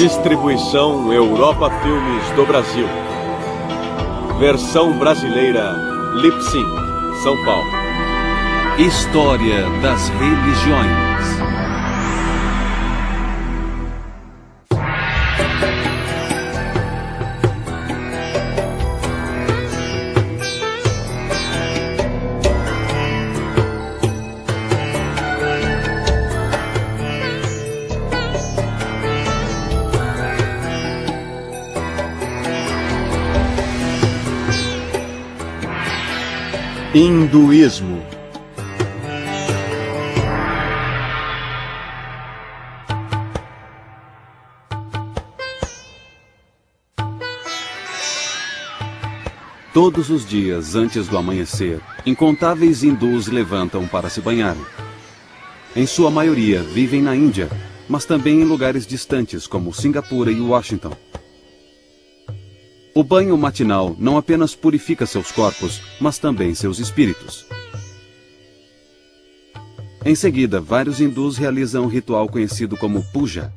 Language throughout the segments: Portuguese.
Distribuição Europa Filmes do Brasil. Versão brasileira Lip Sync, São Paulo. História das religiões. Hinduísmo. Todos os dias antes do amanhecer, incontáveis hindus levantam para se banharem. Em sua maioria vivem na Índia, mas também em lugares distantes como Singapura e Washington. O banho matinal não apenas purifica seus corpos, mas também seus espíritos. Em seguida, vários hindus realizam um ritual conhecido como puja.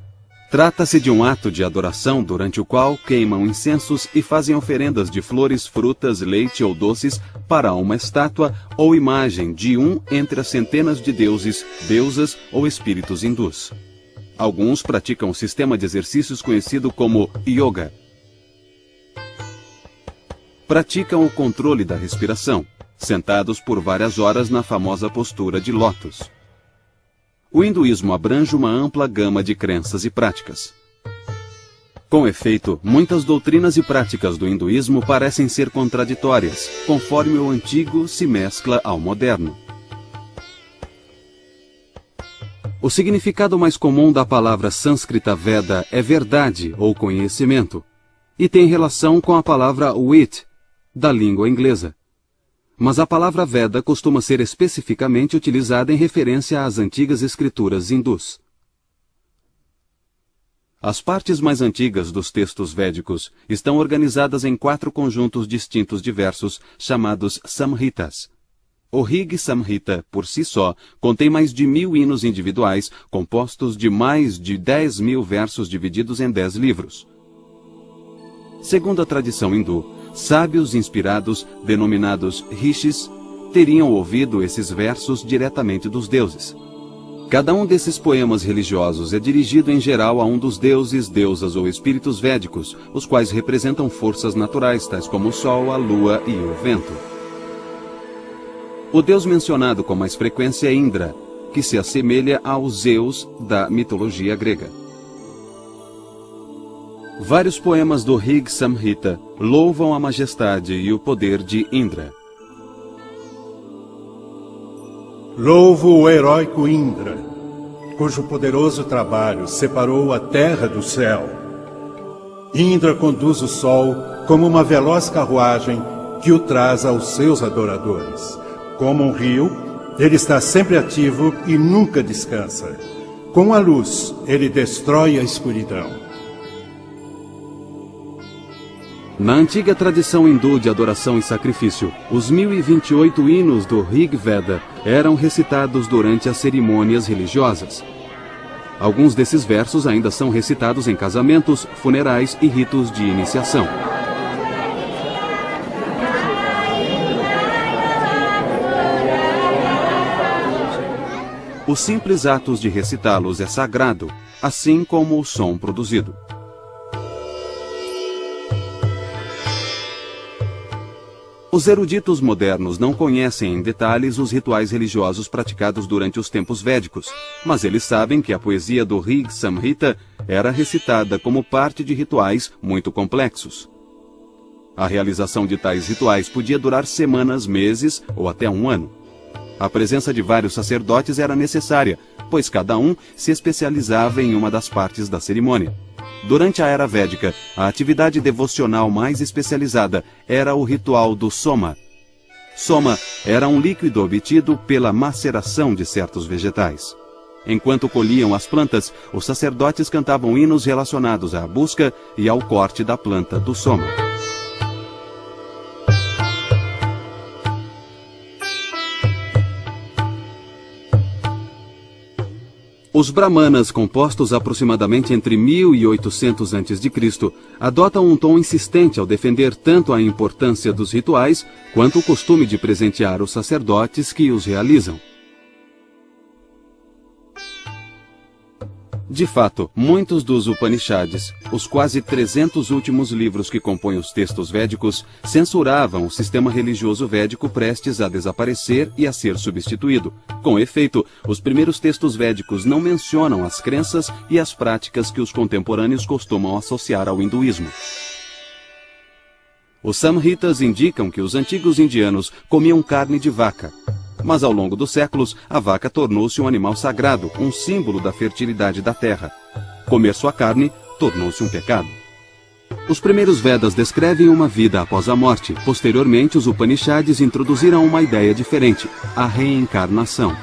Trata-se de um ato de adoração durante o qual queimam incensos e fazem oferendas de flores, frutas, leite ou doces para uma estátua ou imagem de um entre as centenas de deuses, deusas ou espíritos hindus. Alguns praticam um sistema de exercícios conhecido como yoga. Praticam o controle da respiração, sentados por várias horas na famosa postura de lótus. O hinduísmo abrange uma ampla gama de crenças e práticas. Com efeito, muitas doutrinas e práticas do hinduísmo parecem ser contraditórias, conforme o antigo se mescla ao moderno. O significado mais comum da palavra sânscrita Veda é verdade ou conhecimento, e tem relação com a palavra wit, da língua inglesa. Mas a palavra Veda costuma ser especificamente utilizada em referência às antigas escrituras hindus. As partes mais antigas dos textos védicos estão organizadas em 4 conjuntos distintos de versos, chamados Samhitas. O Rig Samhita, por si só, contém mais de 1000 hinos individuais, compostos de mais de 10.000 versos divididos em 10 livros. Segundo a tradição hindu, sábios inspirados, denominados rishis, teriam ouvido esses versos diretamente dos deuses. Cada um desses poemas religiosos é dirigido em geral a um dos deuses, deusas ou espíritos védicos, os quais representam forças naturais, tais como o sol, a lua e o vento. O deus mencionado com mais frequência é Indra, que se assemelha ao Zeus da mitologia grega. Vários poemas do Rig Samhita louvam a majestade e o poder de Indra. Louvo o heróico Indra, cujo poderoso trabalho separou a terra do céu. Indra conduz o sol como uma veloz carruagem que o traz aos seus adoradores. Como um rio, ele está sempre ativo e nunca descansa. Com a luz, ele destrói a escuridão. Na antiga tradição hindu de adoração e sacrifício, os 1028 hinos do Rig Veda eram recitados durante as cerimônias religiosas. Alguns desses versos ainda são recitados em casamentos, funerais e ritos de iniciação. Os simples atos de recitá-los é sagrado, assim como o som produzido. Os eruditos modernos não conhecem em detalhes os rituais religiosos praticados durante os tempos védicos, mas eles sabem que a poesia do Rig Samhita era recitada como parte de rituais muito complexos. A realização de tais rituais podia durar semanas, meses ou até um ano. A presença de vários sacerdotes era necessária, pois cada um se especializava em uma das partes da cerimônia. Durante a Era Védica, a atividade devocional mais especializada era o ritual do soma. Soma era um líquido obtido pela maceração de certos vegetais. Enquanto colhiam as plantas, os sacerdotes cantavam hinos relacionados à busca e ao corte da planta do soma. Os brahmanas, compostos aproximadamente entre 1800 a.C., adotam um tom insistente ao defender tanto a importância dos rituais quanto o costume de presentear os sacerdotes que os realizam. De fato, muitos dos Upanishads, os quase 300 últimos livros que compõem os textos védicos, censuravam o sistema religioso védico prestes a desaparecer e a ser substituído. Com efeito, os primeiros textos védicos não mencionam as crenças e as práticas que os contemporâneos costumam associar ao hinduísmo. Os Samhitas indicam que os antigos indianos comiam carne de vaca. Mas ao longo dos séculos, a vaca tornou-se um animal sagrado, um símbolo da fertilidade da terra. Comer sua carne tornou-se um pecado. Os primeiros Vedas descrevem uma vida após a morte. Posteriormente, os Upanishads introduziram uma ideia diferente, a reencarnação.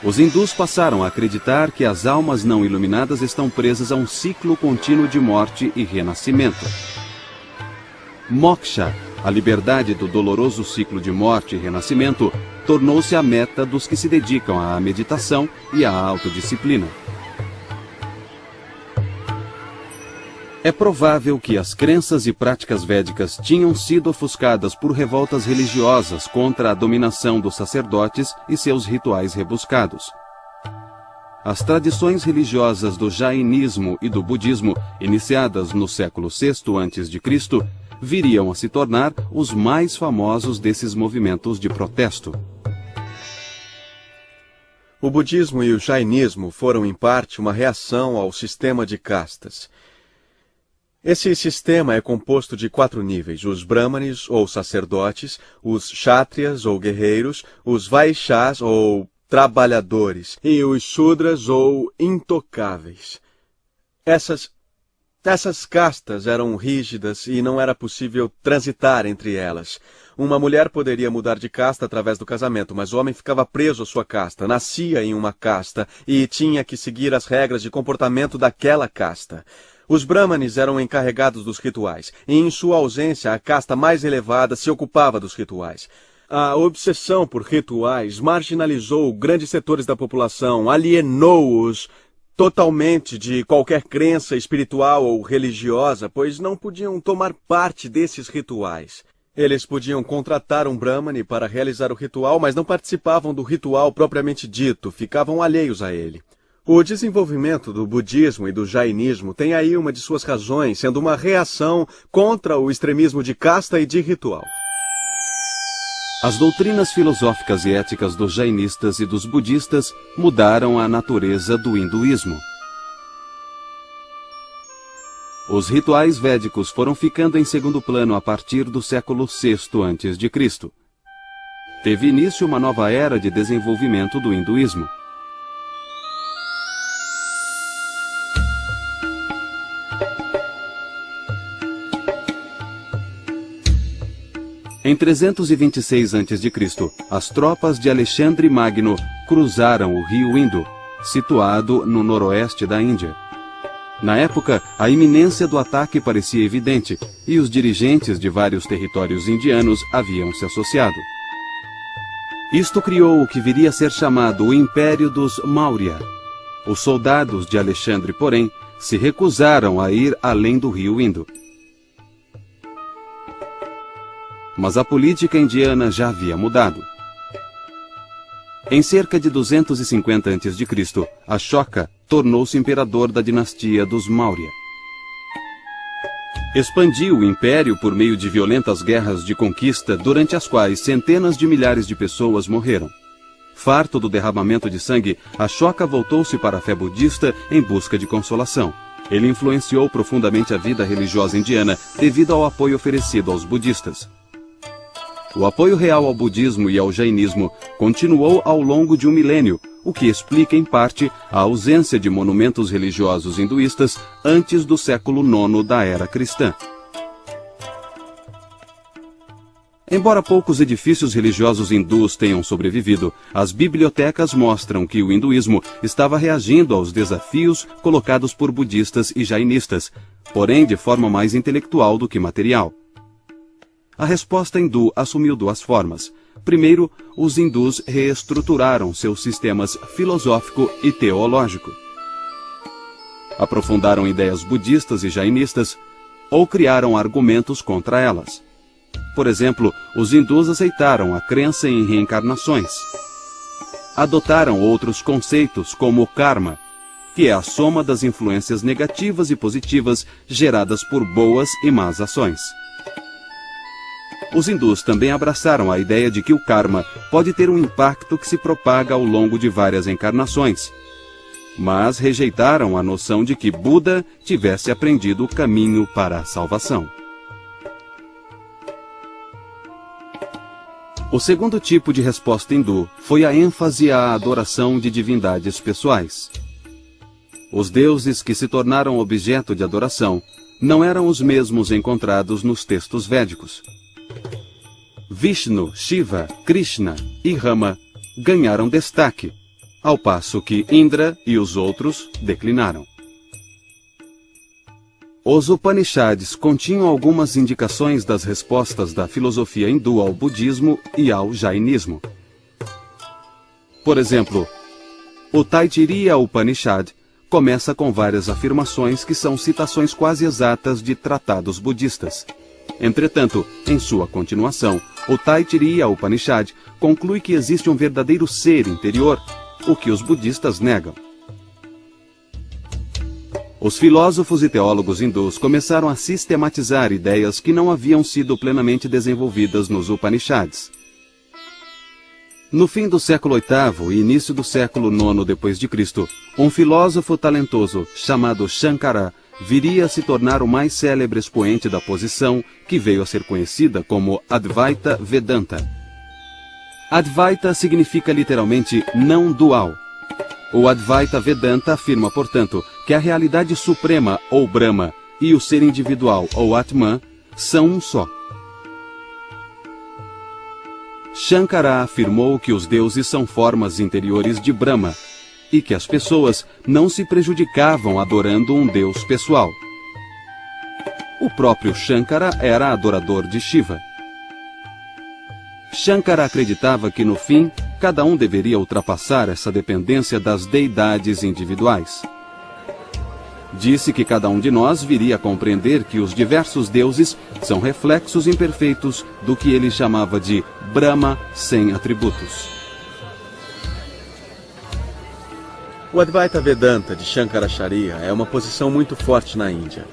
Os hindus passaram a acreditar que as almas não iluminadas estão presas a um ciclo contínuo de morte e renascimento. Moksha, a liberdade do doloroso ciclo de morte e renascimento, tornou-se a meta dos que se dedicam à meditação e à autodisciplina. É provável que as crenças e práticas védicas tinham sido ofuscadas por revoltas religiosas contra a dominação dos sacerdotes e seus rituais rebuscados. As tradições religiosas do jainismo e do budismo, iniciadas no século VI a.C., viriam a se tornar os mais famosos desses movimentos de protesto. O budismo e o jainismo foram, em parte, uma reação ao sistema de castas. Esse sistema é composto de 4 níveis: os brahmanes, ou sacerdotes, os kshatriyas, ou guerreiros, os vaishyas, ou trabalhadores, e os shudras, ou intocáveis. Essas castas eram rígidas e não era possível transitar entre elas. Uma mulher poderia mudar de casta através do casamento, mas o homem ficava preso à sua casta, nascia em uma casta e tinha que seguir as regras de comportamento daquela casta. Os brahmanes eram encarregados dos rituais, e em sua ausência a casta mais elevada se ocupava dos rituais. A obsessão por rituais marginalizou grandes setores da população, alienou-os totalmente de qualquer crença espiritual ou religiosa, pois não podiam tomar parte desses rituais. Eles podiam contratar um brahmane para realizar o ritual, mas não participavam do ritual propriamente dito, ficavam alheios a ele. O desenvolvimento do budismo e do jainismo tem aí uma de suas razões, sendo uma reação contra o extremismo de casta e de ritual. As doutrinas filosóficas e éticas dos jainistas e dos budistas mudaram a natureza do hinduísmo. Os rituais védicos foram ficando em segundo plano a partir do século VI a.C. Teve início uma nova era de desenvolvimento do hinduísmo. Em 326 a.C., as tropas de Alexandre Magno cruzaram o rio Indo, situado no noroeste da Índia. Na época, a iminência do ataque parecia evidente, e os dirigentes de vários territórios indianos haviam se associado. Isto criou o que viria a ser chamado o Império dos Maurya. Os soldados de Alexandre, porém, se recusaram a ir além do rio Indo. Mas a política indiana já havia mudado. Em cerca de 250 a.C., Ashoka tornou-se imperador da dinastia dos Maurya. Expandiu o império por meio de violentas guerras de conquista, durante as quais centenas de milhares de pessoas morreram. Farto do derramamento de sangue, Ashoka voltou-se para a fé budista em busca de consolação. Ele influenciou profundamente a vida religiosa indiana devido ao apoio oferecido aos budistas. O apoio real ao budismo e ao jainismo continuou ao longo de um milênio, o que explica, em parte, a ausência de monumentos religiosos hinduístas antes do século IX da era cristã. Embora poucos edifícios religiosos hindus tenham sobrevivido, as bibliotecas mostram que o hinduísmo estava reagindo aos desafios colocados por budistas e jainistas, porém de forma mais intelectual do que material. A resposta hindu assumiu duas formas. Primeiro, os hindus reestruturaram seus sistemas filosófico e teológico. Aprofundaram ideias budistas e jainistas, ou criaram argumentos contra elas. Por exemplo, os hindus aceitaram a crença em reencarnações. Adotaram outros conceitos como o karma, que é a soma das influências negativas e positivas geradas por boas e más ações. Os hindus também abraçaram a ideia de que o karma pode ter um impacto que se propaga ao longo de várias encarnações, mas rejeitaram a noção de que Buda tivesse aprendido o caminho para a salvação. O segundo tipo de resposta hindu foi a ênfase à adoração de divindades pessoais. Os deuses que se tornaram objeto de adoração não eram os mesmos encontrados nos textos védicos. Vishnu, Shiva, Krishna e Rama ganharam destaque, ao passo que Indra e os outros declinaram. Os Upanishads continham algumas indicações das respostas da filosofia hindu ao budismo e ao jainismo. Por exemplo, o Taittiriya Upanishad começa com várias afirmações que são citações quase exatas de tratados budistas. Entretanto, em sua continuação, o Taittiriya Upanishad conclui que existe um verdadeiro ser interior, o que os budistas negam. Os filósofos e teólogos hindus começaram a sistematizar ideias que não haviam sido plenamente desenvolvidas nos Upanishads. No fim do século VIII e início do século IX d.C., um filósofo talentoso chamado Shankara viria a se tornar o mais célebre expoente da posição que veio a ser conhecida como Advaita Vedanta. Advaita significa literalmente não dual. O Advaita Vedanta afirma, portanto, que a realidade suprema, ou Brahma, e o ser individual, ou Atman, são um só. Shankara afirmou que os deuses são formas interiores de Brahma e que as pessoas não se prejudicavam adorando um deus pessoal. O próprio Shankara era adorador de Shiva. Shankara acreditava que, no fim, cada um deveria ultrapassar essa dependência das deidades individuais. Disse que cada um de nós viria a compreender que os diversos deuses são reflexos imperfeitos do que ele chamava de Brahma sem atributos. O Advaita Vedanta de Shankaracharya é uma posição muito forte na Índia.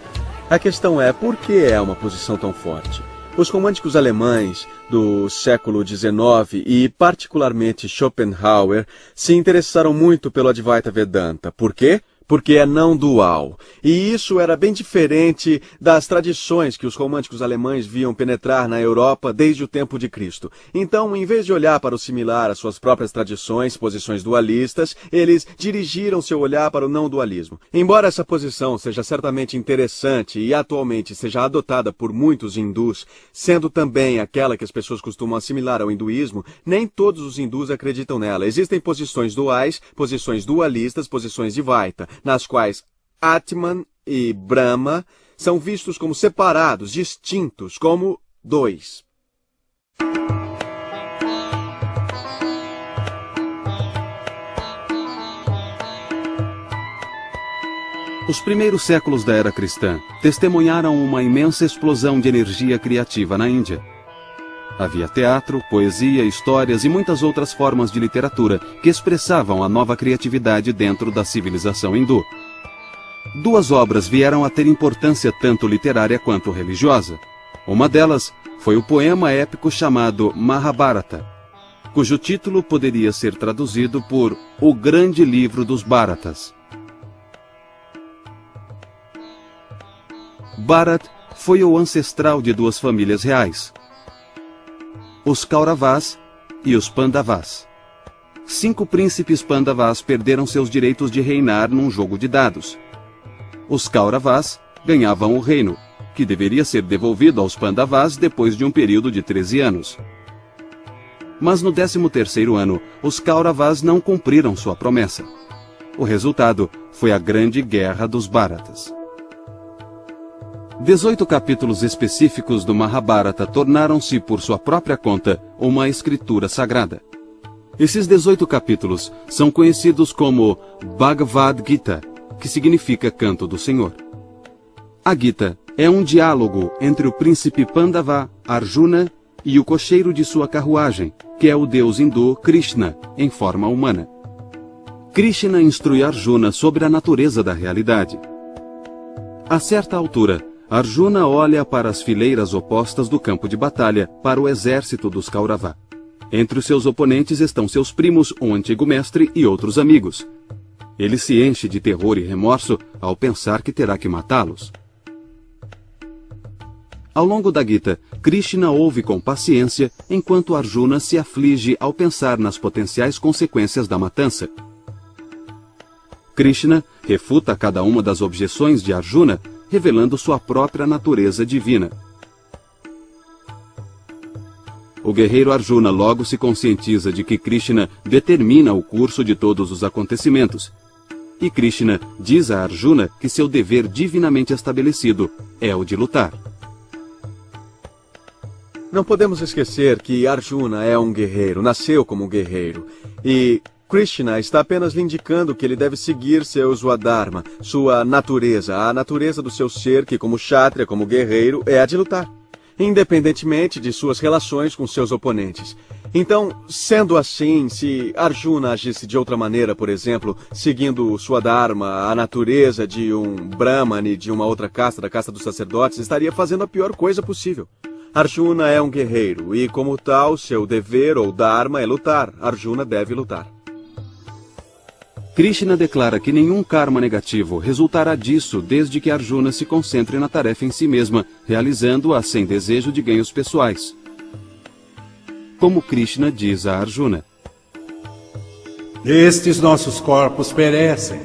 A questão é, por que é uma posição tão forte? Os românticos alemães do século XIX e particularmente Schopenhauer se interessaram muito pelo Advaita Vedanta. Por quê? Porque é não dual. E isso era bem diferente das tradições que os românticos alemães viam penetrar na Europa desde o tempo de Cristo. Então, em vez de olhar para o similar às suas próprias tradições, posições dualistas, eles dirigiram seu olhar para o não dualismo. Embora essa posição seja certamente interessante e atualmente seja adotada por muitos hindus, sendo também aquela que as pessoas costumam assimilar ao hinduísmo, nem todos os hindus acreditam nela. Existem posições duais, posições dualistas, posições Dvaita, nas quais Atman e Brahma são vistos como separados, distintos, como dois. Os primeiros séculos da era cristã testemunharam uma imensa explosão de energia criativa na Índia. Havia teatro, poesia, histórias e muitas outras formas de literatura que expressavam a nova criatividade dentro da civilização hindu. Duas obras vieram a ter importância tanto literária quanto religiosa. Uma delas foi o poema épico chamado Mahabharata, cujo título poderia ser traduzido por O Grande Livro dos Bharatas. Bharat foi o ancestral de duas famílias reais, os Kauravas e os Pandavas. 5 príncipes Pandavas perderam seus direitos de reinar num jogo de dados. Os Kauravas ganhavam o reino, que deveria ser devolvido aos Pandavas depois de um período de 13 anos. Mas no 13º ano, os Kauravas não cumpriram sua promessa. O resultado foi a Grande Guerra dos Bharatas. 18 capítulos específicos do Mahabharata tornaram-se, por sua própria conta, uma escritura sagrada. Esses 18 capítulos são conhecidos como Bhagavad Gita, que significa Canto do Senhor. A Gita é um diálogo entre o príncipe Pandava, Arjuna, e o cocheiro de sua carruagem, que é o deus hindu Krishna, em forma humana. Krishna instrui Arjuna sobre a natureza da realidade. A certa altura, Arjuna olha para as fileiras opostas do campo de batalha, para o exército dos Kaurava. Entre os seus oponentes estão seus primos, um antigo mestre e outros amigos. Ele se enche de terror e remorso ao pensar que terá que matá-los. Ao longo da Gita, Krishna ouve com paciência, enquanto Arjuna se aflige ao pensar nas potenciais consequências da matança. Krishna refuta cada uma das objeções de Arjuna, revelando sua própria natureza divina. O guerreiro Arjuna logo se conscientiza de que Krishna determina o curso de todos os acontecimentos. E Krishna diz a Arjuna que seu dever divinamente estabelecido é o de lutar. Não podemos esquecer que Arjuna é um guerreiro, nasceu como um guerreiro. E Krishna está apenas lhe indicando que ele deve seguir seu Swadharma, sua natureza, a natureza do seu ser que, como Kshatriya, como guerreiro, é a de lutar, independentemente de suas relações com seus oponentes. Então, sendo assim, se Arjuna agisse de outra maneira, por exemplo, seguindo Swadharma, a natureza de um Brahmane, de uma outra casta, da casta dos sacerdotes, estaria fazendo a pior coisa possível. Arjuna é um guerreiro e, como tal, seu dever ou dharma é lutar. Arjuna deve lutar. Krishna declara que nenhum karma negativo resultará disso desde que Arjuna se concentre na tarefa em si mesma, realizando-a sem desejo de ganhos pessoais. Como Krishna diz a Arjuna: Estes nossos corpos perecem,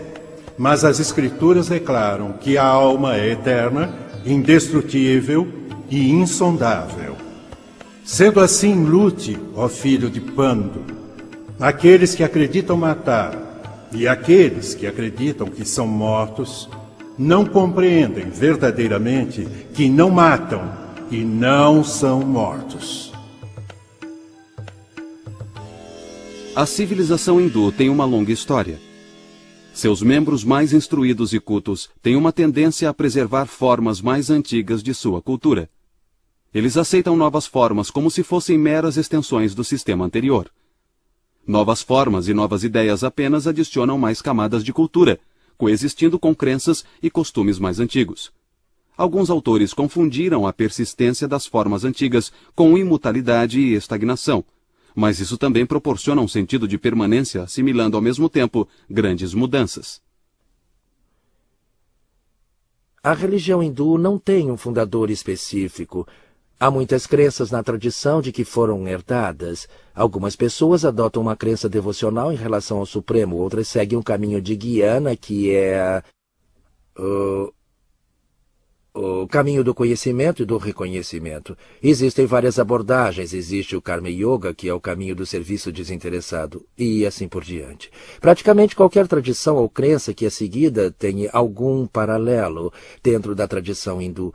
mas as Escrituras declaram que a alma é eterna, indestrutível e insondável. Sendo assim, lute, ó filho de Pandu. Aqueles que acreditam matar e aqueles que acreditam que são mortos não compreendem verdadeiramente que não matam e não são mortos. A civilização hindu tem uma longa história. Seus membros mais instruídos e cultos têm uma tendência a preservar formas mais antigas de sua cultura. Eles aceitam novas formas como se fossem meras extensões do sistema anterior. Novas formas e novas ideias apenas adicionam mais camadas de cultura, coexistindo com crenças e costumes mais antigos. Alguns autores confundiram a persistência das formas antigas com imutabilidade e estagnação, mas isso também proporciona um sentido de permanência, assimilando ao mesmo tempo grandes mudanças. A religião hindu não tem um fundador específico. Há muitas crenças na tradição de que foram herdadas. Algumas pessoas adotam uma crença devocional em relação ao Supremo, outras seguem um caminho de Gyana, que é o caminho do conhecimento e do reconhecimento. Existem várias abordagens. Existe o Karma Yoga, que é o caminho do serviço desinteressado, e assim por diante. Praticamente qualquer tradição ou crença que é seguida tem algum paralelo dentro da tradição hindu.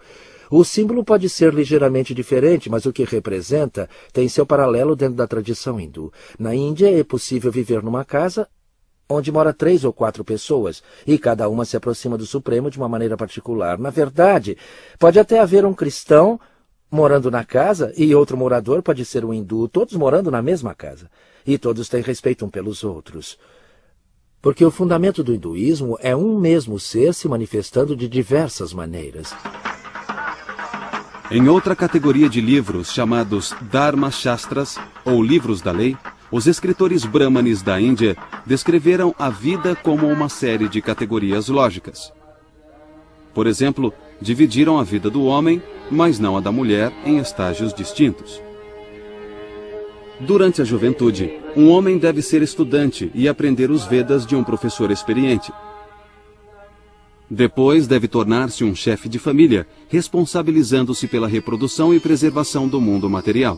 O símbolo pode ser ligeiramente diferente, mas o que representa tem seu paralelo dentro da tradição hindu. Na Índia é possível viver numa casa onde mora 3 ou 4 pessoas, e cada uma se aproxima do Supremo de uma maneira particular. Na verdade, pode até haver um cristão morando na casa e outro morador pode ser um hindu, todos morando na mesma casa. E todos têm respeito um pelos outros. Porque o fundamento do hinduísmo é um mesmo ser se manifestando de diversas maneiras. Em outra categoria de livros, chamados Dharma Shastras, ou livros da lei, os escritores brahmanes da Índia descreveram a vida como uma série de categorias lógicas. Por exemplo, dividiram a vida do homem, mas não a da mulher, em estágios distintos. Durante a juventude, um homem deve ser estudante e aprender os Vedas de um professor experiente. Depois deve tornar-se um chefe de família, responsabilizando-se pela reprodução e preservação do mundo material.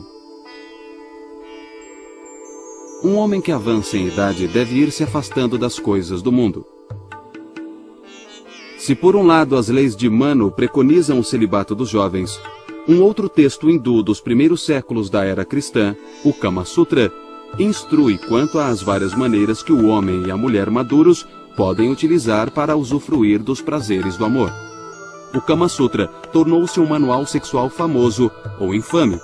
Um homem que avança em idade deve ir se afastando das coisas do mundo. Se por um lado as leis de Manu preconizam o celibato dos jovens, um outro texto hindu dos primeiros séculos da era cristã, o Kama Sutra, instrui quanto às várias maneiras que o homem e a mulher maduros podem utilizar para usufruir dos prazeres do amor. O Kama Sutra tornou-se um manual sexual famoso ou infame.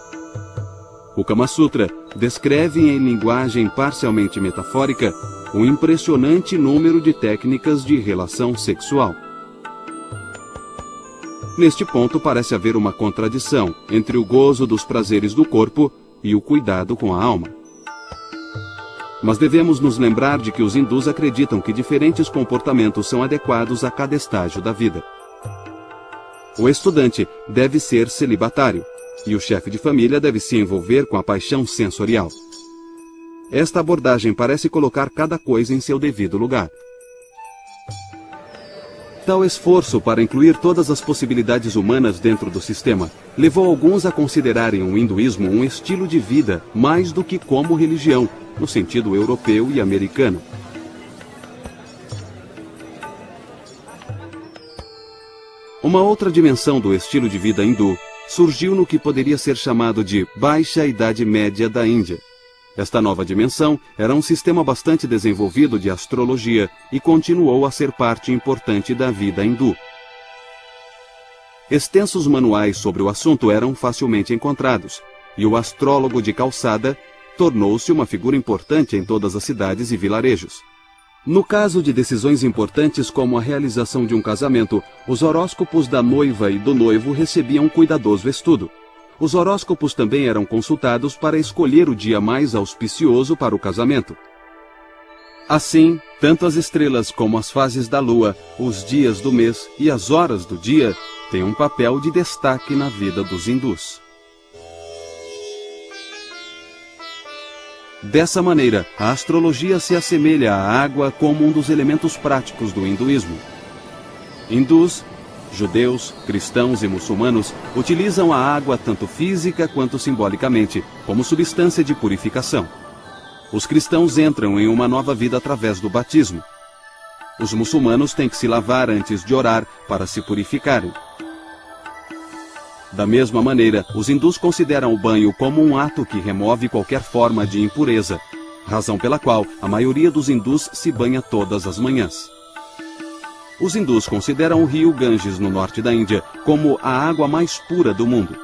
O Kama Sutra descreve em linguagem parcialmente metafórica um impressionante número de técnicas de relação sexual. Neste ponto parece haver uma contradição entre o gozo dos prazeres do corpo e o cuidado com a alma. Mas devemos nos lembrar de que os hindus acreditam que diferentes comportamentos são adequados a cada estágio da vida. O estudante deve ser celibatário, e o chefe de família deve se envolver com a paixão sensorial. Esta abordagem parece colocar cada coisa em seu devido lugar. Tal esforço para incluir todas as possibilidades humanas dentro do sistema levou alguns a considerarem o hinduísmo um estilo de vida mais do que como religião, no sentido europeu e americano. Uma outra dimensão do estilo de vida hindu surgiu no que poderia ser chamado de Baixa Idade Média da Índia. Esta nova dimensão era um sistema bastante desenvolvido de astrologia e continuou a ser parte importante da vida hindu. Extensos manuais sobre o assunto eram facilmente encontrados, e o astrólogo de calçada tornou-se uma figura importante em todas as cidades e vilarejos. No caso de decisões importantes como a realização de um casamento, os horóscopos da noiva e do noivo recebiam cuidadoso estudo. Os horóscopos também eram consultados para escolher o dia mais auspicioso para o casamento. Assim, tanto as estrelas como as fases da lua, os dias do mês e as horas do dia têm um papel de destaque na vida dos hindus. Dessa maneira, a astrologia se assemelha à água como um dos elementos práticos do hinduísmo. Hindus, judeus, cristãos e muçulmanos utilizam a água tanto física quanto simbolicamente, como substância de purificação. Os cristãos entram em uma nova vida através do batismo. Os muçulmanos têm que se lavar antes de orar para se purificarem. Da mesma maneira, os hindus consideram o banho como um ato que remove qualquer forma de impureza, razão pela qual a maioria dos hindus se banha todas as manhãs. Os hindus consideram o rio Ganges, no norte da Índia, como a água mais pura do mundo.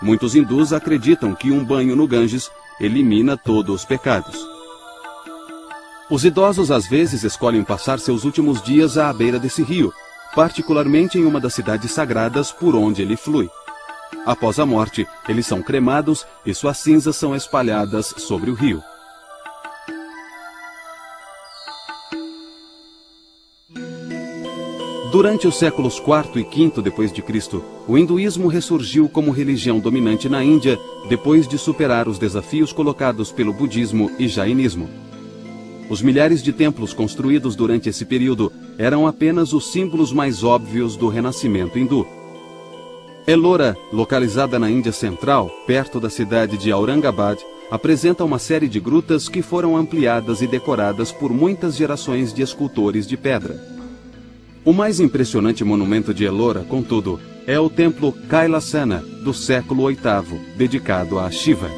Muitos hindus acreditam que um banho no Ganges elimina todos os pecados. Os idosos às vezes escolhem passar seus últimos dias à beira desse rio, particularmente em uma das cidades sagradas por onde ele flui. Após a morte, eles são cremados e suas cinzas são espalhadas sobre o rio. Durante os séculos IV e V d.C., o hinduísmo ressurgiu como religião dominante na Índia depois de superar os desafios colocados pelo budismo e jainismo. Os milhares de templos construídos durante esse período eram apenas os símbolos mais óbvios do renascimento hindu. Ellora, localizada na Índia Central, perto da cidade de Aurangabad, apresenta uma série de grutas que foram ampliadas e decoradas por muitas gerações de escultores de pedra. O mais impressionante monumento de Ellora, contudo, é o templo Kailasana, do século VIII, dedicado a Shiva.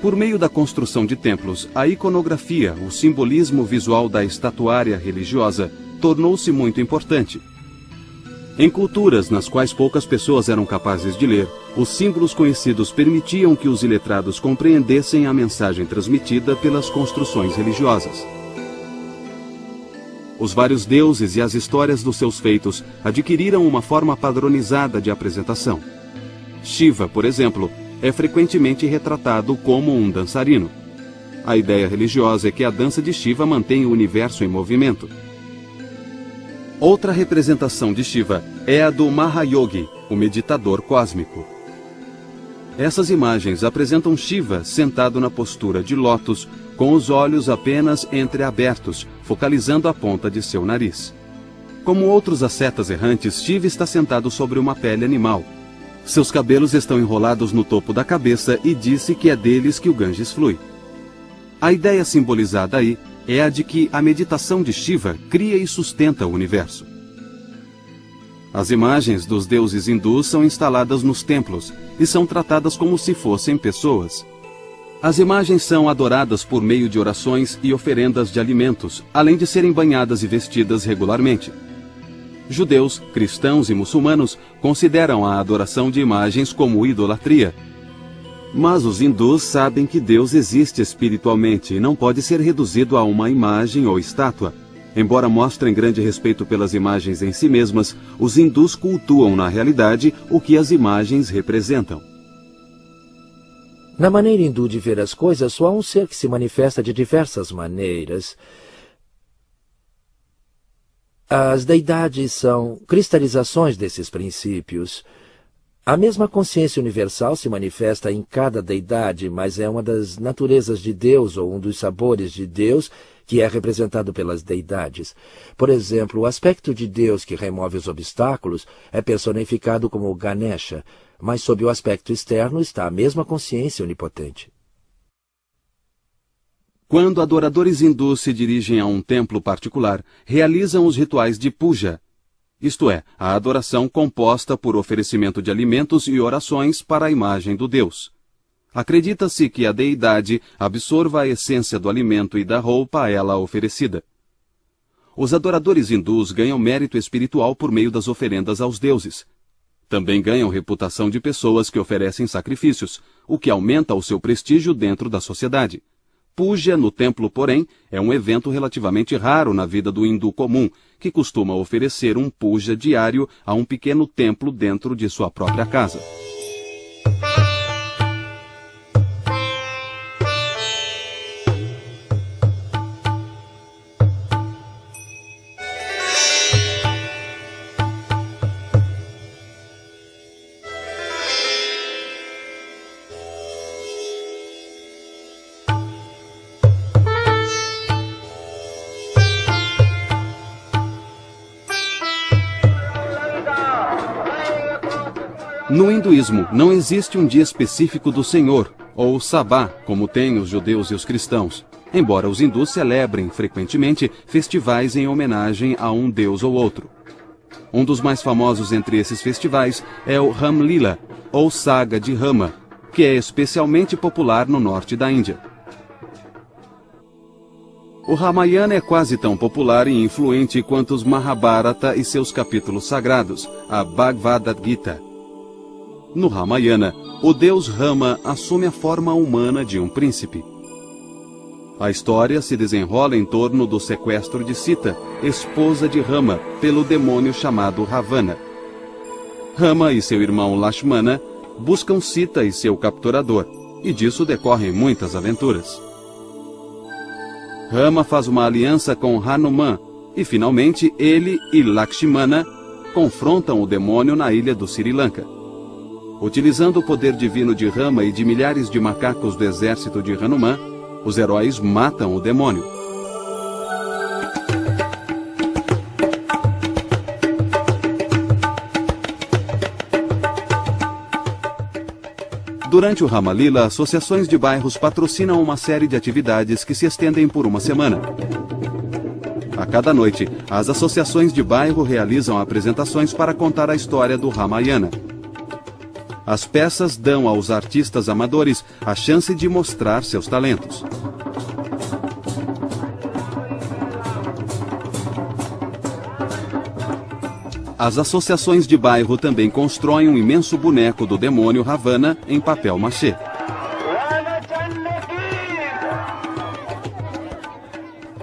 Por meio da construção de templos, a iconografia, o simbolismo visual da estatuária religiosa, tornou-se muito importante. Em culturas nas quais poucas pessoas eram capazes de ler, os símbolos conhecidos permitiam que os iletrados compreendessem a mensagem transmitida pelas construções religiosas. Os vários deuses e as histórias dos seus feitos adquiriram uma forma padronizada de apresentação. Shiva, por exemplo, é frequentemente retratado como um dançarino. A ideia religiosa é que a dança de Shiva mantém o universo em movimento. Outra representação de Shiva é a do Mahayogi, o meditador cósmico. Essas imagens apresentam Shiva sentado na postura de lótus, com os olhos apenas entreabertos, focalizando a ponta de seu nariz. Como outros ascetas errantes, Shiva está sentado sobre uma pele animal. Seus cabelos estão enrolados no topo da cabeça e disse que é deles que o Ganges flui. A ideia simbolizada aí é a de que a meditação de Shiva cria e sustenta o universo. As imagens dos deuses hindus são instaladas nos templos e são tratadas como se fossem pessoas. As imagens são adoradas por meio de orações e oferendas de alimentos, além de serem banhadas e vestidas regularmente. Judeus, cristãos e muçulmanos consideram a adoração de imagens como idolatria. Mas os hindus sabem que Deus existe espiritualmente e não pode ser reduzido a uma imagem ou estátua. Embora mostrem grande respeito pelas imagens em si mesmas, os hindus cultuam na realidade o que as imagens representam. Na maneira hindu de ver as coisas, só há um ser que se manifesta de diversas maneiras. As deidades são cristalizações desses princípios. A mesma consciência universal se manifesta em cada deidade, mas é uma das naturezas de Deus ou um dos sabores de Deus que é representado pelas deidades. Por exemplo, o aspecto de Deus que remove os obstáculos é personificado como Ganesha, mas sob o aspecto externo está a mesma consciência onipotente. Quando adoradores hindus se dirigem a um templo particular, realizam os rituais de puja, isto é, a adoração composta por oferecimento de alimentos e orações para a imagem do Deus. Acredita-se que a deidade absorva a essência do alimento e da roupa a ela oferecida. Os adoradores hindus ganham mérito espiritual por meio das oferendas aos deuses. Também ganham reputação de pessoas que oferecem sacrifícios, o que aumenta o seu prestígio dentro da sociedade. Puja no templo, porém, é um evento relativamente raro na vida do hindu comum, que costuma oferecer um puja diário a um pequeno templo dentro de sua própria casa. No hinduísmo, não existe um dia específico do Senhor, ou Sabá, como têm os judeus e os cristãos, embora os hindus celebrem frequentemente festivais em homenagem a um deus ou outro. Um dos mais famosos entre esses festivais é o Ram Lila, ou Saga de Rama, que é especialmente popular no norte da Índia. O Ramayana é quase tão popular e influente quanto os Mahabharata e seus capítulos sagrados, a Bhagavad Gita. No Ramayana, o deus Rama assume a forma humana de um príncipe. A história se desenrola em torno do sequestro de Sita, esposa de Rama, pelo demônio chamado Ravana. Rama e seu irmão Lakshmana buscam Sita e seu capturador, e disso decorrem muitas aventuras. Rama faz uma aliança com Hanuman, e finalmente ele e Lakshmana confrontam o demônio na ilha do Sri Lanka. Utilizando o poder divino de Rama e de milhares de macacos do exército de Hanuman, os heróis matam o demônio. Durante o Ramalila, associações de bairros patrocinam uma série de atividades que se estendem por uma semana. A cada noite, as associações de bairro realizam apresentações para contar a história do Ramayana. As peças dão aos artistas amadores a chance de mostrar seus talentos. As associações de bairro também constroem um imenso boneco do demônio Ravana em papel machê.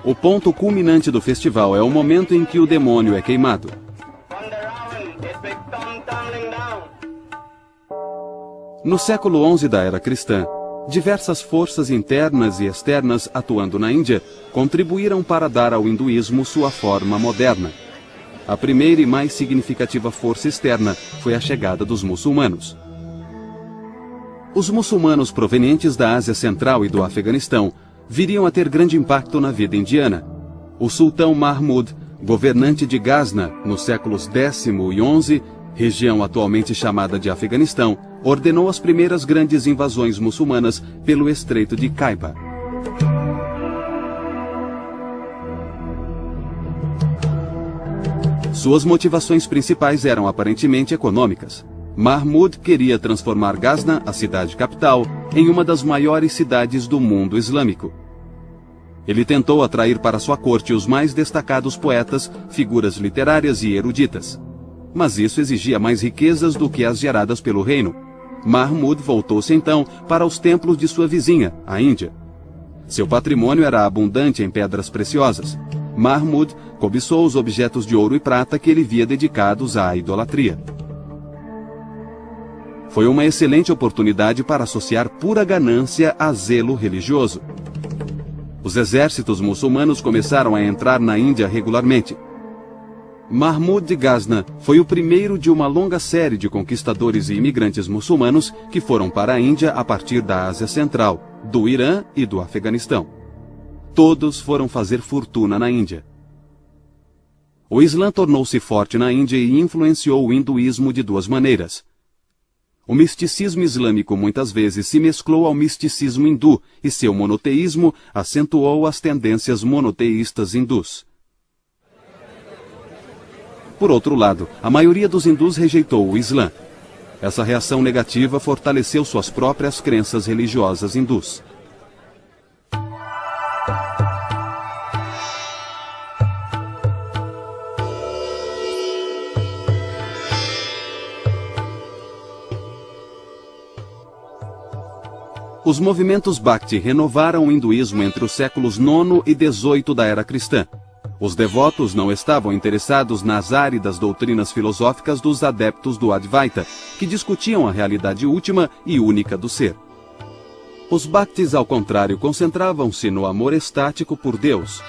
O ponto culminante do festival é o momento em que o demônio é queimado. No século XI da era cristã, diversas forças internas e externas atuando na Índia contribuíram para dar ao hinduísmo sua forma moderna. A primeira e mais significativa força externa foi a chegada dos muçulmanos. Os muçulmanos provenientes da Ásia Central e do Afeganistão viriam a ter grande impacto na vida indiana. O sultão Mahmud, governante de Ghazna nos séculos X e XI, região atualmente chamada de Afeganistão, ordenou as primeiras grandes invasões muçulmanas pelo Estreito de Khyber. Suas motivações principais eram aparentemente econômicas. Mahmud queria transformar Ghazna, a cidade capital, em uma das maiores cidades do mundo islâmico. Ele tentou atrair para sua corte os mais destacados poetas, figuras literárias e eruditas. Mas isso exigia mais riquezas do que as geradas pelo reino. Mahmud voltou-se então para os templos de sua vizinha, a Índia. Seu patrimônio era abundante em pedras preciosas. Mahmud cobiçou os objetos de ouro e prata que ele via dedicados à idolatria. Foi uma excelente oportunidade para associar pura ganância a zelo religioso. Os exércitos muçulmanos começaram a entrar na Índia regularmente. Mahmud de Ghazna foi o primeiro de uma longa série de conquistadores e imigrantes muçulmanos que foram para a Índia a partir da Ásia Central, do Irã e do Afeganistão. Todos foram fazer fortuna na Índia. O Islã tornou-se forte na Índia e influenciou o hinduísmo de duas maneiras. O misticismo islâmico muitas vezes se mesclou ao misticismo hindu e seu monoteísmo acentuou as tendências monoteístas hindus. Por outro lado, a maioria dos hindus rejeitou o Islã. Essa reação negativa fortaleceu suas próprias crenças religiosas hindus. Os movimentos Bhakti renovaram o hinduísmo entre os séculos IX e XVIII da era cristã. Os devotos não estavam interessados nas áridas doutrinas filosóficas dos adeptos do Advaita, que discutiam a realidade última e única do ser. Os Bhaktis, ao contrário, concentravam-se no amor estático por Deus.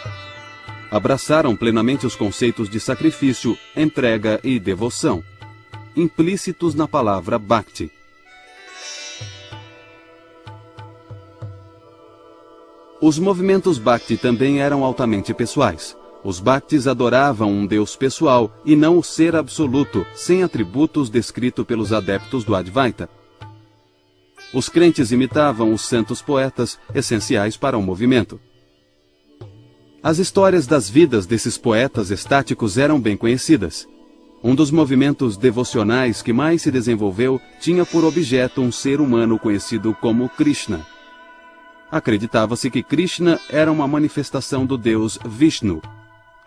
Abraçaram plenamente os conceitos de sacrifício, entrega e devoção, implícitos na palavra Bhakti. Os movimentos Bhakti também eram altamente pessoais. Os Bhaktis adoravam um Deus pessoal e não o ser absoluto, sem atributos descrito pelos adeptos do Advaita. Os crentes imitavam os santos poetas, essenciais para o movimento. As histórias das vidas desses poetas estáticos eram bem conhecidas. Um dos movimentos devocionais que mais se desenvolveu tinha por objeto um ser humano conhecido como Krishna. Acreditava-se que Krishna era uma manifestação do deus Vishnu.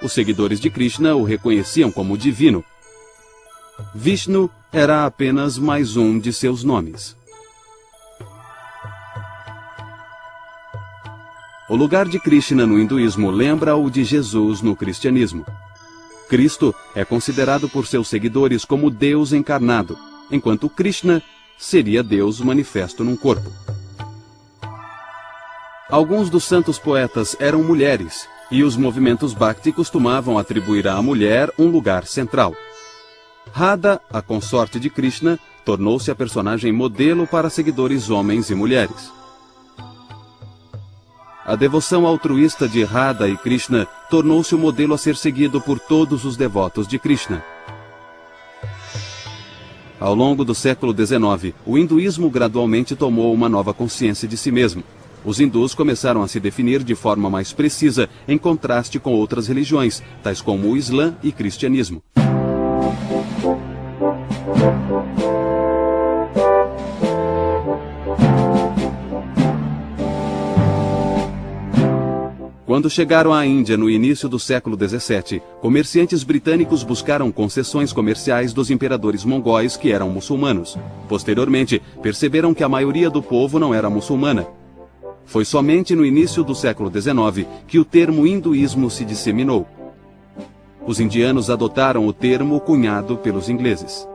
Os seguidores de Krishna o reconheciam como divino. Vishnu era apenas mais um de seus nomes. O lugar de Krishna no hinduísmo lembra o de Jesus no cristianismo. Cristo é considerado por seus seguidores como Deus encarnado, enquanto Krishna seria Deus manifesto num corpo. Alguns dos santos poetas eram mulheres, e os movimentos Bhakti costumavam atribuir à mulher um lugar central. Radha, a consorte de Krishna, tornou-se a personagem modelo para seguidores homens e mulheres. A devoção altruísta de Radha e Krishna tornou-se o modelo a ser seguido por todos os devotos de Krishna. Ao longo do século XIX, o hinduísmo gradualmente tomou uma nova consciência de si mesmo. Os hindus começaram a se definir de forma mais precisa, em contraste com outras religiões, tais como o Islã e cristianismo. Quando chegaram à Índia no início do século XVII, comerciantes britânicos buscaram concessões comerciais dos imperadores mongóis que eram muçulmanos. Posteriormente, perceberam que a maioria do povo não era muçulmana. Foi somente no início do século XIX que o termo hinduísmo se disseminou. Os indianos adotaram o termo cunhado pelos ingleses.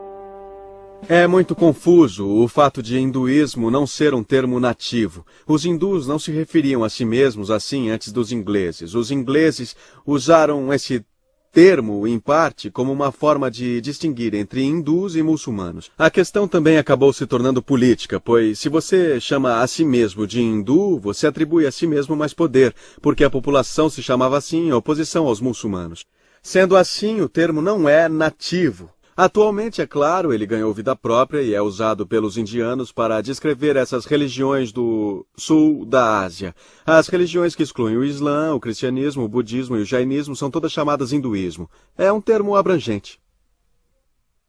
É muito confuso o fato de hinduísmo não ser um termo nativo. Os hindus não se referiam a si mesmos assim antes dos ingleses. Os ingleses usaram esse termo, em parte, como uma forma de distinguir entre hindus e muçulmanos. A questão também acabou se tornando política, pois se você chama a si mesmo de hindu, você atribui a si mesmo mais poder, porque a população se chamava assim em oposição aos muçulmanos. Sendo assim, o termo não é nativo. Atualmente, é claro, ele ganhou vida própria e é usado pelos indianos para descrever essas religiões do sul da Ásia. As religiões que excluem o Islã, o cristianismo, o budismo e o jainismo são todas chamadas hinduísmo. É um termo abrangente.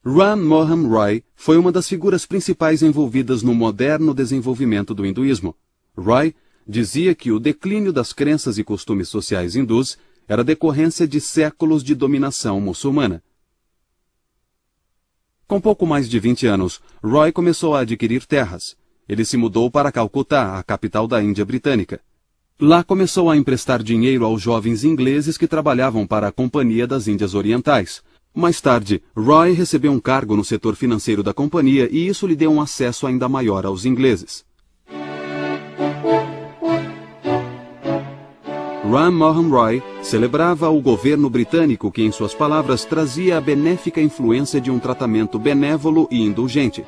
Ram Mohan Roy foi uma das figuras principais envolvidas no moderno desenvolvimento do hinduísmo. Roy dizia que o declínio das crenças e costumes sociais hindus era decorrência de séculos de dominação muçulmana. Com pouco mais de 20 anos, Roy começou a adquirir terras. Ele se mudou para Calcutá, a capital da Índia Britânica. Lá começou a emprestar dinheiro aos jovens ingleses que trabalhavam para a Companhia das Índias Orientais. Mais tarde, Roy recebeu um cargo no setor financeiro da companhia e isso lhe deu um acesso ainda maior aos ingleses. Ram Mohan Roy celebrava o governo britânico que, em suas palavras, trazia a benéfica influência de um tratamento benévolo e indulgente.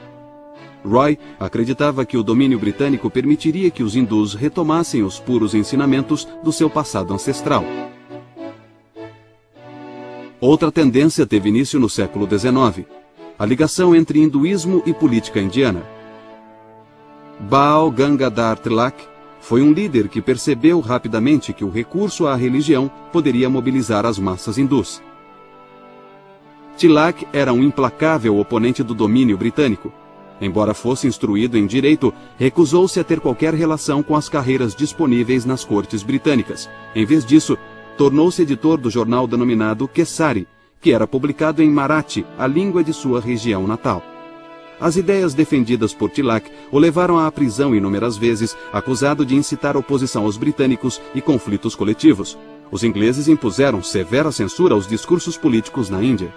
Roy acreditava que o domínio britânico permitiria que os hindus retomassem os puros ensinamentos do seu passado ancestral. Outra tendência teve início no século XIX, a ligação entre hinduísmo e política indiana. Bal Gangadhar Tilak foi um líder que percebeu rapidamente que o recurso à religião poderia mobilizar as massas hindus. Tilak era um implacável oponente do domínio britânico. Embora fosse instruído em direito, recusou-se a ter qualquer relação com as carreiras disponíveis nas cortes britânicas. Em vez disso, tornou-se editor do jornal denominado Kesari, que era publicado em Marathi, a língua de sua região natal. As ideias defendidas por Tilak o levaram à prisão inúmeras vezes, acusado de incitar oposição aos britânicos e conflitos coletivos. Os ingleses impuseram severa censura aos discursos políticos na Índia.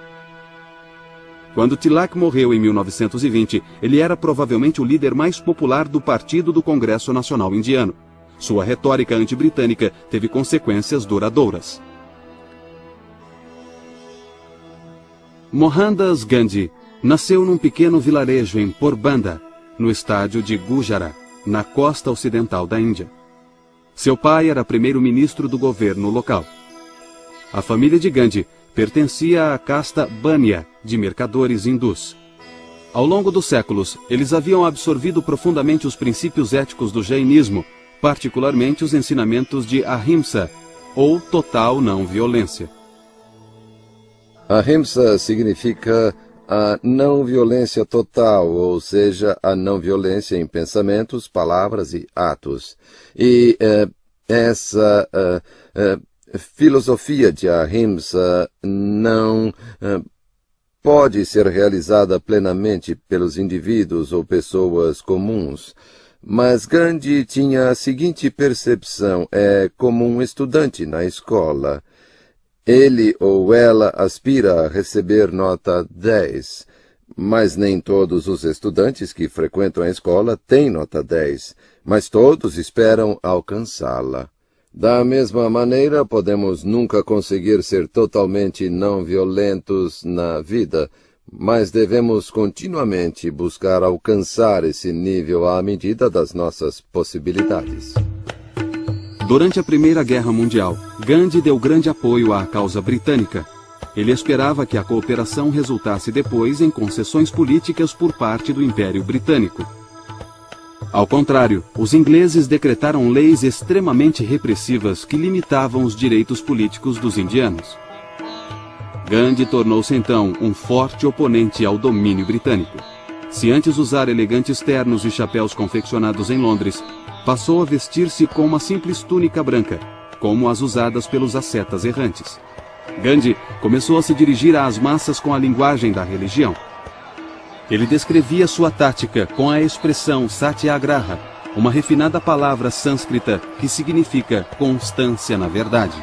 Quando Tilak morreu em 1920, ele era provavelmente o líder mais popular do Partido do Congresso Nacional Indiano. Sua retórica anti-britânica teve consequências duradouras. Mohandas Gandhi nasceu num pequeno vilarejo em Porbandar, no estado de Gujarat, na costa ocidental da Índia. Seu pai era primeiro-ministro do governo local. A família de Gandhi pertencia à casta Bania, de mercadores hindus. Ao longo dos séculos, eles haviam absorvido profundamente os princípios éticos do jainismo, particularmente os ensinamentos de Ahimsa, ou total não violência. Ahimsa significa a não violência total, ou seja, a não violência em pensamentos, palavras e atos. E essa filosofia de Ahimsa não pode ser realizada plenamente pelos indivíduos ou pessoas comuns. Mas Gandhi tinha a seguinte percepção, como um estudante na escola. Ele ou ela aspira a receber nota 10, mas nem todos os estudantes que frequentam a escola têm nota 10, mas todos esperam alcançá-la. Da mesma maneira, podemos nunca conseguir ser totalmente não violentos na vida, mas devemos continuamente buscar alcançar esse nível à medida das nossas possibilidades. Durante a Primeira Guerra Mundial, Gandhi deu grande apoio à causa britânica. Ele esperava que a cooperação resultasse depois em concessões políticas por parte do Império Britânico. Ao contrário, os ingleses decretaram leis extremamente repressivas que limitavam os direitos políticos dos indianos. Gandhi tornou-se então um forte oponente ao domínio britânico. Se antes usar elegantes ternos e chapéus confeccionados em Londres, passou a vestir-se com uma simples túnica branca, como as usadas pelos ascetas errantes. Gandhi começou a se dirigir às massas com a linguagem da religião. Ele descrevia sua tática com a expressão satyagraha, uma refinada palavra sânscrita que significa constância na verdade.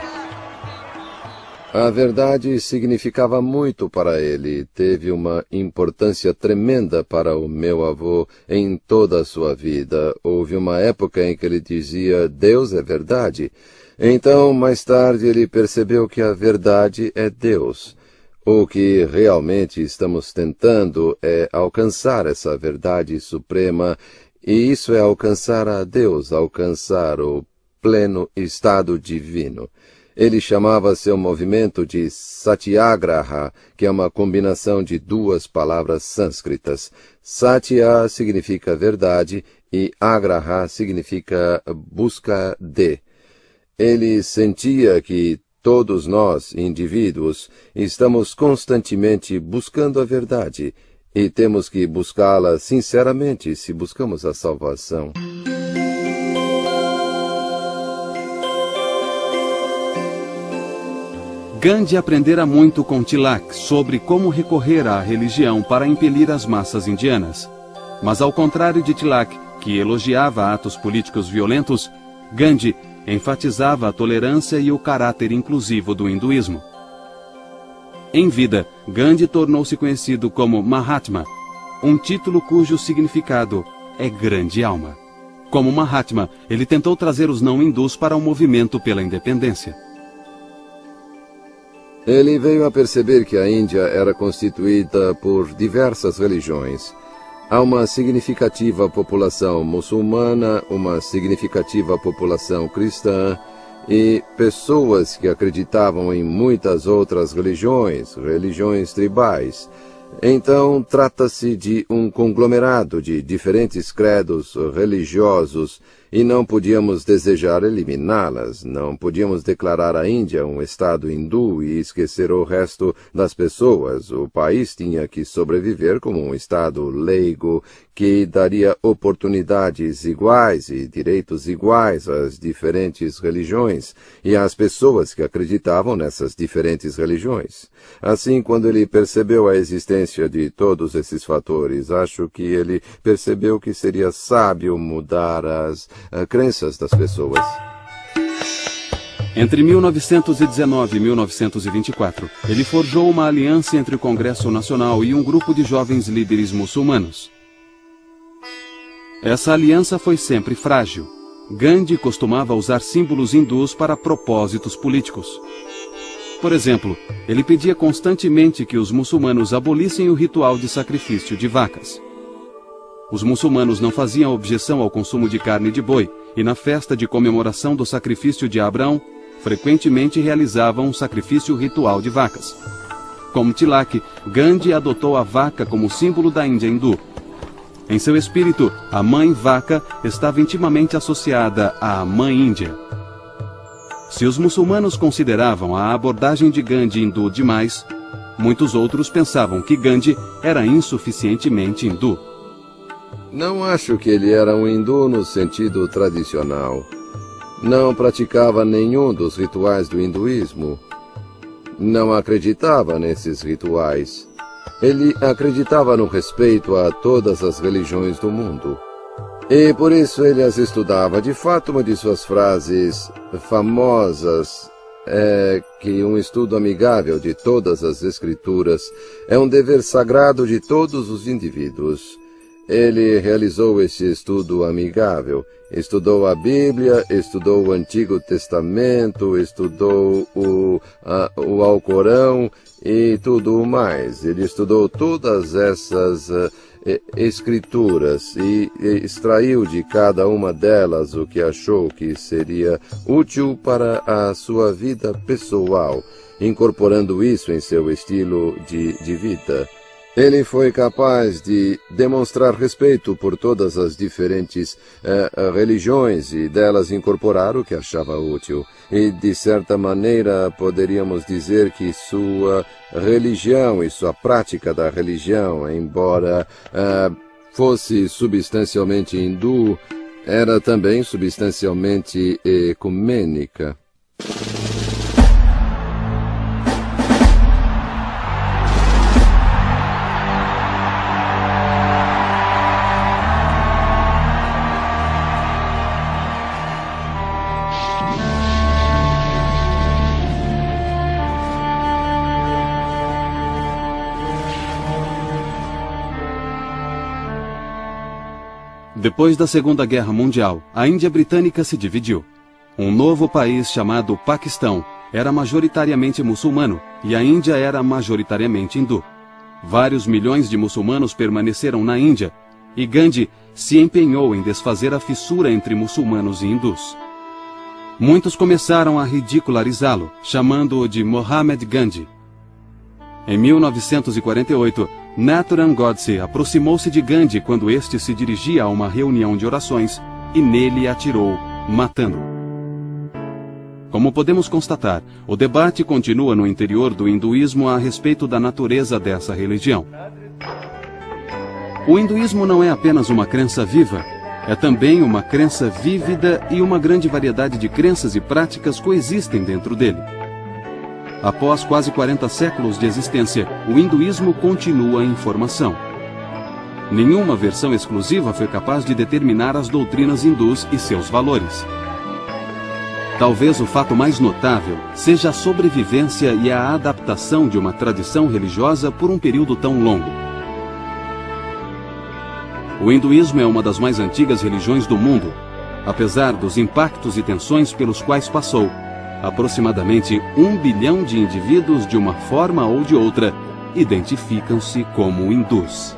A verdade significava muito para ele, teve uma importância tremenda para o meu avô em toda a sua vida. Houve uma época em que ele dizia, Deus é verdade. Então, mais tarde, ele percebeu que a verdade é Deus. O que realmente estamos tentando é alcançar essa verdade suprema, e isso é alcançar a Deus, alcançar o pleno estado divino. Ele chamava seu movimento de Satyagraha, que é uma combinação de duas palavras sânscritas. Satya significa verdade e agraha significa busca de. Ele sentia que todos nós, indivíduos, estamos constantemente buscando a verdade e temos que buscá-la sinceramente se buscamos a salvação. Gandhi aprendera muito com Tilak sobre como recorrer à religião para impelir as massas indianas. Mas ao contrário de Tilak, que elogiava atos políticos violentos, Gandhi enfatizava a tolerância e o caráter inclusivo do hinduísmo. Em vida, Gandhi tornou-se conhecido como Mahatma, um título cujo significado é grande alma. Como Mahatma, ele tentou trazer os não-hindus para o movimento pela independência. Ele veio a perceber que a Índia era constituída por diversas religiões. Há uma significativa população muçulmana, uma significativa população cristã e pessoas que acreditavam em muitas outras religiões tribais. Então, trata-se de um conglomerado de diferentes credos religiosos e não podíamos desejar eliminá-las. Não podíamos declarar a Índia um estado hindu e esquecer o resto das pessoas. O país tinha que sobreviver como um estado leigo que daria oportunidades iguais e direitos iguais às diferentes religiões e às pessoas que acreditavam nessas diferentes religiões. Assim, quando ele percebeu a existência de todos esses fatores, acho que ele percebeu que seria sábio mudar as crenças das pessoas. Entre 1919 e 1924, ele forjou uma aliança entre o Congresso Nacional e um grupo de jovens líderes muçulmanos. Essa aliança foi sempre frágil. Gandhi costumava usar símbolos hindus para propósitos políticos. Por exemplo, ele pedia constantemente que os muçulmanos abolissem o ritual de sacrifício de vacas. Os muçulmanos não faziam objeção ao consumo de carne de boi, e na festa de comemoração do sacrifício de Abrão, frequentemente realizavam um sacrifício ritual de vacas. Como Tilak, Gandhi adotou a vaca como símbolo da Índia hindu. Em seu espírito, a mãe vaca estava intimamente associada à mãe Índia. Se os muçulmanos consideravam a abordagem de Gandhi hindu demais, muitos outros pensavam que Gandhi era insuficientemente hindu. Não acho que ele era um hindu no sentido tradicional. Não praticava nenhum dos rituais do hinduísmo. Não acreditava nesses rituais. Ele acreditava no respeito a todas as religiões do mundo. E por isso ele as estudava. De fato, uma de suas frases famosas é que um estudo amigável de todas as escrituras é um dever sagrado de todos os indivíduos. Ele realizou esse estudo amigável. Estudou a Bíblia, estudou o Antigo Testamento, estudou o Alcorão e tudo mais. Ele estudou todas essas escrituras e extraiu de cada uma delas o que achou que seria útil para a sua vida pessoal, incorporando isso em seu estilo de vida. Ele foi capaz de demonstrar respeito por todas as diferentes religiões e delas incorporar o que achava útil. E, de certa maneira, poderíamos dizer que sua religião e sua prática da religião, embora fosse substancialmente hindu, era também substancialmente ecumênica. Depois da Segunda Guerra Mundial, a Índia britânica se dividiu. Um novo país chamado Paquistão era majoritariamente muçulmano e a Índia era majoritariamente hindu. Vários milhões de muçulmanos permaneceram na Índia e Gandhi se empenhou em desfazer a fissura entre muçulmanos e hindus. Muitos começaram a ridicularizá-lo, chamando-o de Mohamed Gandhi. Em 1948, Nathuram Godse aproximou-se de Gandhi quando este se dirigia a uma reunião de orações e nele atirou, matando-o. Como podemos constatar, o debate continua no interior do hinduísmo a respeito da natureza dessa religião. O hinduísmo não é apenas uma crença viva, é também uma crença vívida e uma grande variedade de crenças e práticas coexistem dentro dele. Após quase 40 séculos de existência, o hinduísmo continua em formação. Nenhuma versão exclusiva foi capaz de determinar as doutrinas hindus e seus valores. Talvez o fato mais notável seja a sobrevivência e a adaptação de uma tradição religiosa por um período tão longo. O hinduísmo é uma das mais antigas religiões do mundo. Apesar dos impactos e tensões pelos quais passou, aproximadamente 1 bilhão de indivíduos, de uma forma ou de outra, identificam-se como hindus.